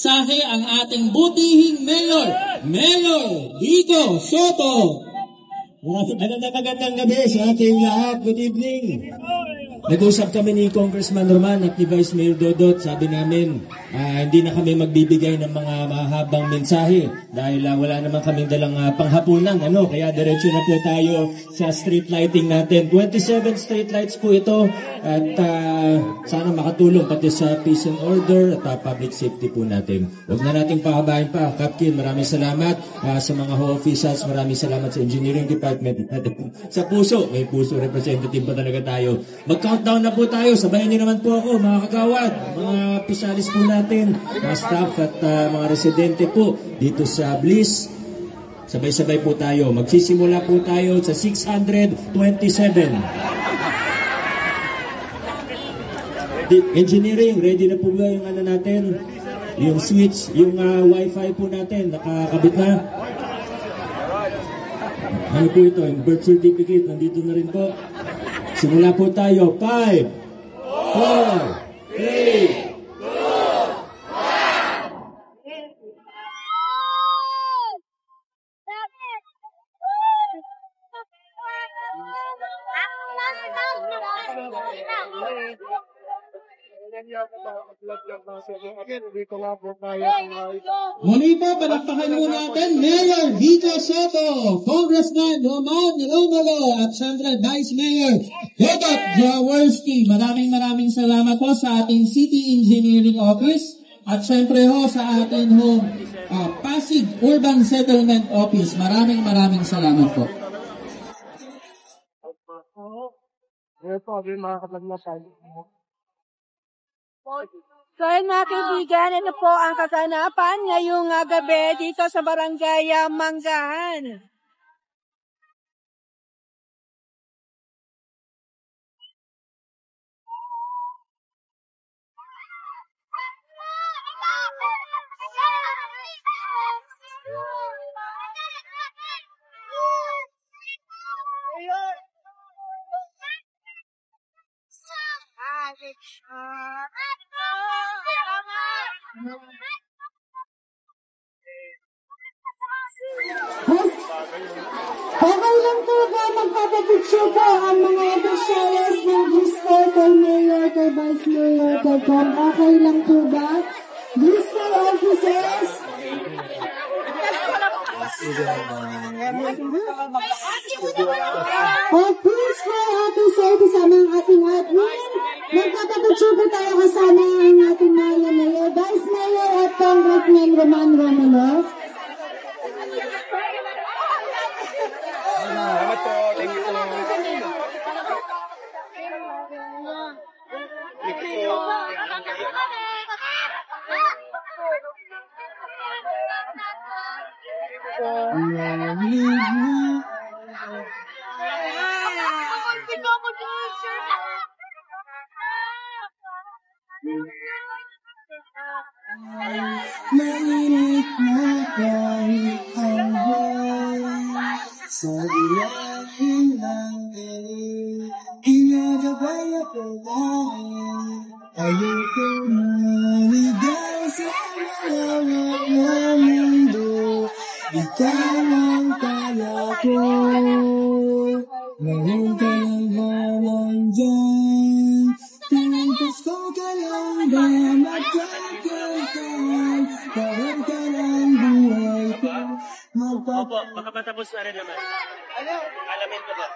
mensahe ang ating butihing Mayor, Mayor Vico Soto. Magandang gabi sa ating lahat. Good evening. Nag-usap kami ni Congressman Roman at ni Vice Mayor Dodot. Sabi namin, hindi na kami magbibigay ng mga mahabang mensahe dahil wala naman kaming dalang panghapunan. Kaya diretso na po tayo sa street lighting natin. 27 street lights po ito at sana makatulong pati sa peace and order at public safety po natin. Huwag na nating pahabain pa. Captain, maraming salamat sa mga officials. Maraming salamat sa engineering department. Sa puso, may puso representative pa talaga tayo. Countdown na po tayo. Sabayan niyo naman po ako, mga kagawad, mga pisalis po natin, mga staff at mga residente po dito sa Bliss. Sabay-sabay po tayo. Magsisimula po tayo sa 627. Engineering, ready na po ba yung natin? Yung switch, yung wifi po natin, nakakabit na? Ano po ito? Yung birth certificate, nandito na rin po. Simula po tayo. 5, 4, 3, Muli po, palakpakan mo natin Mayor Vico Soto, Congressman Roman Romulo at Sandra Vice Mayor Dodot Jaworski. Maraming salamat po sa ating City Engineering Office at syempre ho sa ating Pasig Urban Settlement Office. Maraming salamat po. So yun mga kaibigan, ito po ang kaganapan ngayong gabi dito sa Barangay Manggahan. Okay lang po ba magpapapicture po ang mga officials ng Bristol kay Mayor, kay Vice Mayor, kay Com? Okay lang po ba? Bristol officers? Please po, kasama ang ating admin. Magpapapicture po tayo kasama ang ating Mayor, Vice Mayor at Congressman Roman Romulo. Salamat po. Thank you po. Mainit na kahit hanggang sa ilalim ng dilim, ginagabay ako dahil ayoko maligaw sa malawak na mundo. Ikaw ang kaya ko, ngayon ka lang naman dyan. Tuwing gusto ka lang ba magkakataon, parang ka lang buhay ko. Opo, baka matapos na rin naman. Alamin ko ba?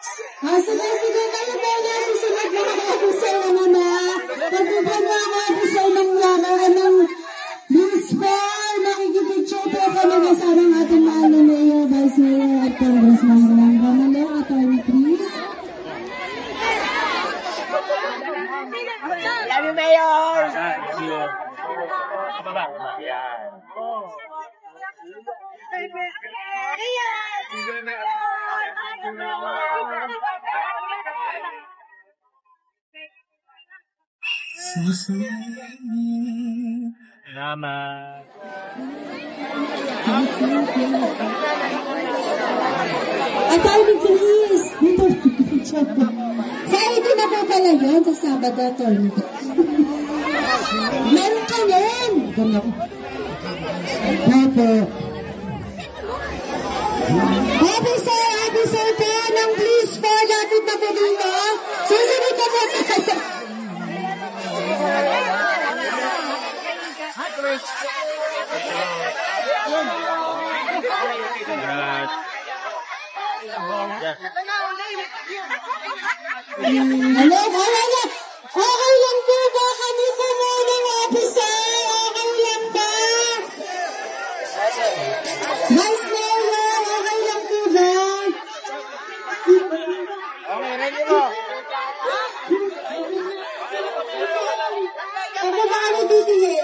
Sige, kayo ba na susunod na mga officer na mama? Pagpupan mo ang officer ng laman ng Blispar, makikipicture po kami kasama ng ating mahal na Mayor, Vice Mayor at Congressman Roman Romulo. Attorney, please. Love you, Mayor! Kababa. Yan. Salamat. Attorney, please. Sa ito na po pala yun sa Sabado, Attorney. Meron ka na. Opo. Officer po ng police po, lapit na po dito. Susunod na po tayo. Hello, wala. Okay lang po ba? Kami po munang officer. Okay lang ba? Vice Mayor, okay lang po ba? Okay, ready mo. Ako ba kami titigil?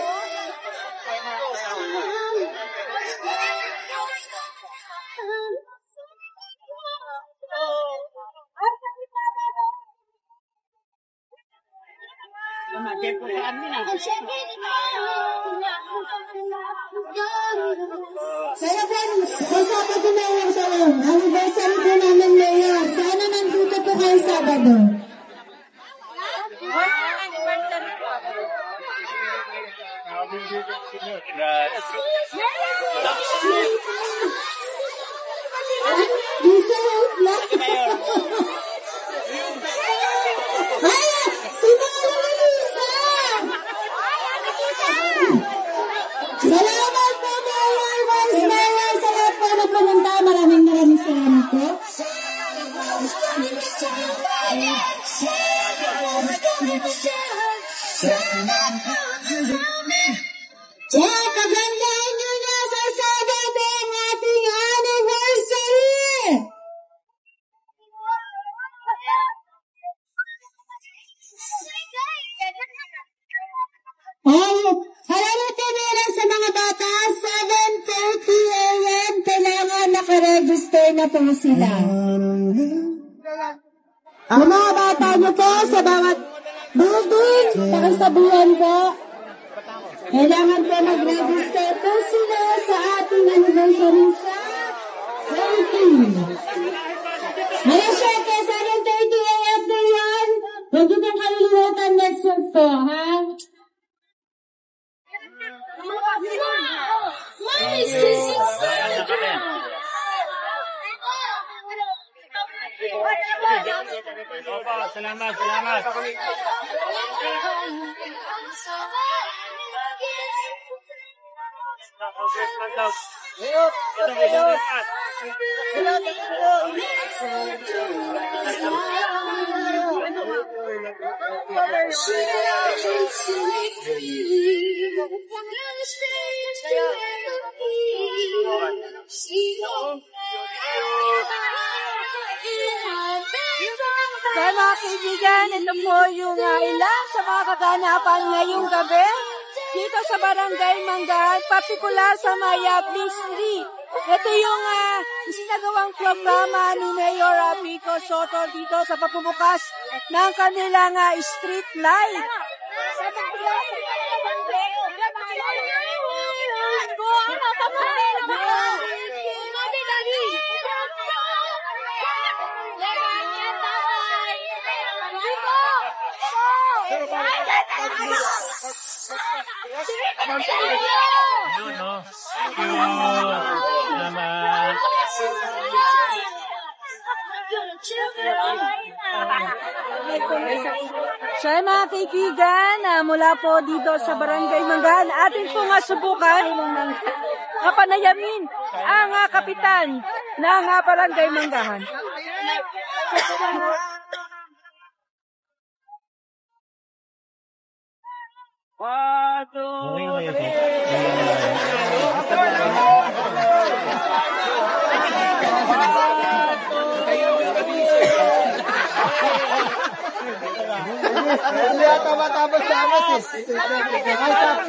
Saya po, kasama ko na yung salon. Anniversary po namin, Mayor. Sana nandito po kayo Sabado. Bisa lang. Ay, sinungaling ni Lisa. Salamat po, Mayor, Vice Mayor, sa lahat po na pumunta. Maraming salamat po. Pagandahan nyo na sa Sabado ang ating anniversary! Salamat po meron sa mga bata. 7:30 a.m. Kailangan nakaregister na po sila. Ang mga bata nyo po sa bawat building, pakisabihan po. Kailangan po mag-register po sila sa ating anniversary sa 17. Ngayon syempre, 7:30 a.m. po yan. Huwag nyo pong kalilimutan next week po, ha? Salamat. Kaya mga kaibigan, ito po yung ilan sa mga kaganapan ngayong gabi dito sa Barangay Manggahan, partikular sa Mayabli Street. Ito yung isinagawang programa ni Mayor Pico Soto dito sa pagbubukas ng kanilang street light. So mga kaibigan, mula po dito sa Barangay Manggahan, atin po nga subukan kapanayamin ang kapitan ng Barangay Manggahan. Hindi ata matapos sa amas eh. Ay, kap.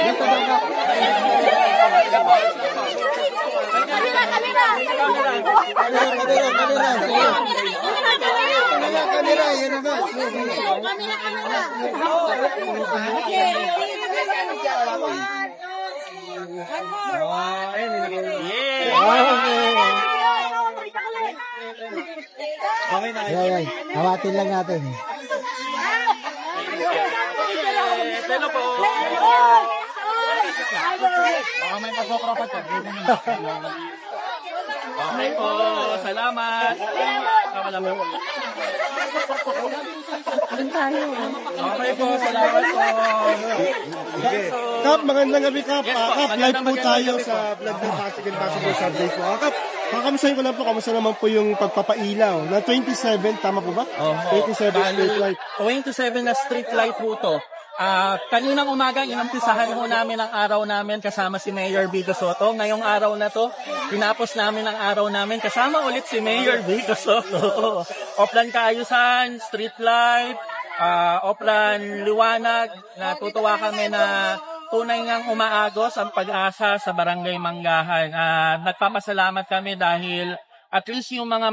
Dito ba? Kamera, yun na ba? Okay, hawatin lang natin. Hello po. Baka may pagkokrapat ko. Okay po, salamat. Okay po, salamat po. Kap, magandang gabi, Kap. Kap, live po tayo sa vlog ng Pasig and Basketball Sunday po. Kap, kakamusahin ko lang po, kamusta naman po yung pagpapailaw na 27, tama po ba? 27 street light. 27 na street light po to. Kaninang umaga, inumpisahan ho namin ang araw namin kasama si Mayor Vico Soto. Ngayong araw na to, tinapos namin ang araw namin kasama ulit si Mayor Vico Soto. Oplan Kaayusan, street light, Oplan Liwanag. Natutuwa kami na tunay ngang umaagos ang pag-asa sa Barangay Manggahan. Nagpapasalamat kami dahil at least yung mga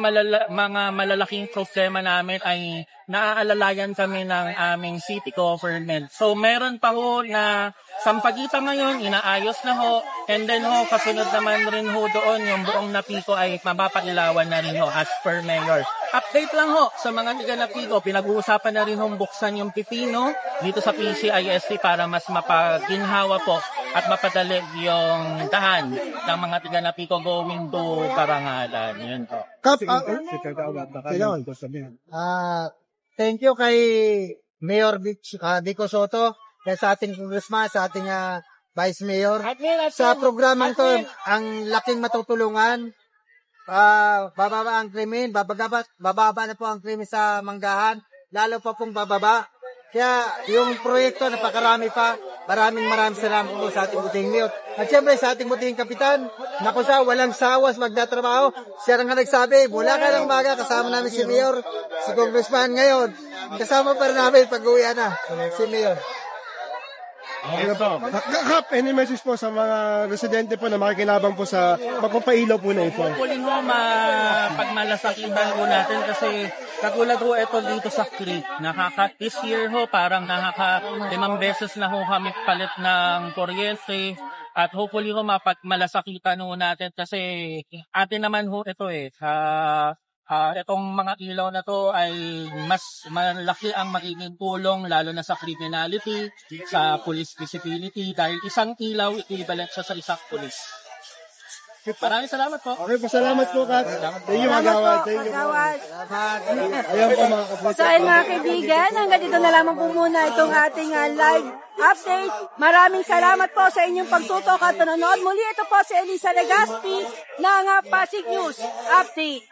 malalaking problema namin ay naaalalayan kami ng aming city government. So meron pa ho na Sampaguita ngayon, inaayos na ho. And then ho, kasunod naman rin ho doon, yung buong Napico ay mapapailawan na rin ho as per mayor. Update lang ho sa mga tiga Napico, pinag-uusapan na rin ho buksan yung pipino dito sa PCISC para mas mapaginhawa po at mapadali yung dahan ng mga tiga Napico going to Karangalan. Yun po. Kap, thank you kay Mayor Vico Soto, sa ating congressman, sa ating vice mayor. Sa programang to, ang laking matutulungan, bababa ang krimen, bababa na po ang krimen sa Manggahan, lalo pa pong bababa. Kaya yung proyekto, napakarami pa. Maraming salamat po sa ating buting mayor. At syempre sa ating buting kapitan, naku sa walang sawas magdatrabaho. Siya nga nagsabi, mula ka ng umaga, kasama namin si mayor, si congressman ngayon. Kasama pa rin namin pag-uwian na, si mayor. Kap, any message po sa mga residente po na makikilabang po sa magpapailaw po na ito? Hopefully ho, pagmalasakitan ho natin kasi kagulat ho ito dito sa creek. This year ho, parang 5 beses na ho kami palit ng kuryente. At hopefully ho, mapagmalasakitan ho natin kasi atin naman ho ito itong mga ilaw na to ay mas malaki ang magiging tulong lalo na sa criminality, sa police visibility dahil isang ilaw equivalent siya sa isang police. Maraming salamat po. Okay po, salamat po, Kat. Thank you, Magawad. Thank you po. Ayan po, mga kapatid. So ayun mga kaibigan, hanggang dito na lamang po muna itong ating live update. Maraming salamat po sa inyong pagtutok at panonood. Muli ito po si Elisa Legaspi ng Pasig News Update.